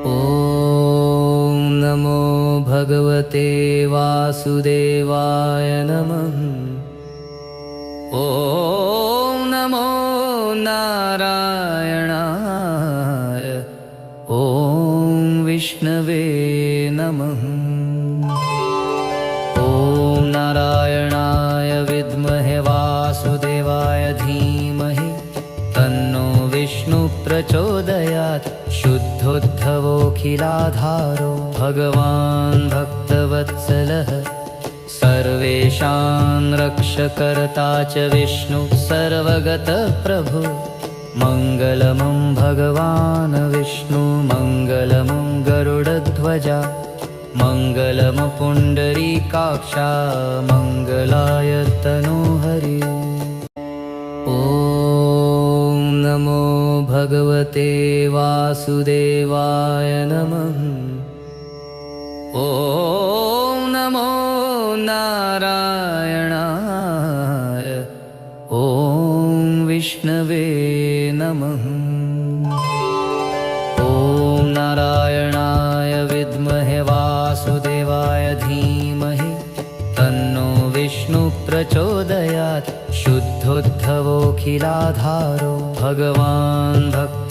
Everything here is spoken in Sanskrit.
ॐ नमो भगवते वासुदेवाय नमः। ॐ नमो नारायणाय। ॐ विष्णवे नमः। ॐ नारायणाय विद्महे वासुदेवाय धीमहि तन्नो विष्णु प्रचोदयात्। शुद्धोद्धवोऽखिलाधारो भगवान् भक्तवत्सलः सर्वेषां रक्षकर्ता च विष्णु सर्वगतप्रभु। मङ्गलमं भगवान् विष्णु मङ्गलमं गरुडध्वजा मङ्गलमं पुण्डरीकाक्षा मङ्गलाय तनोहरि। ॐ नमो भगवते वासुदेवाय नमः। ॐ नमो नारायणाय। ॐ विष्णवे नमः। ॐ नारायणाय विद्महे वासुदेवाय धीमहि तन्नो विष्णु प्रचोदयात्। शुद्धोद्धवोऽखिलाधारो भगवान् भक्त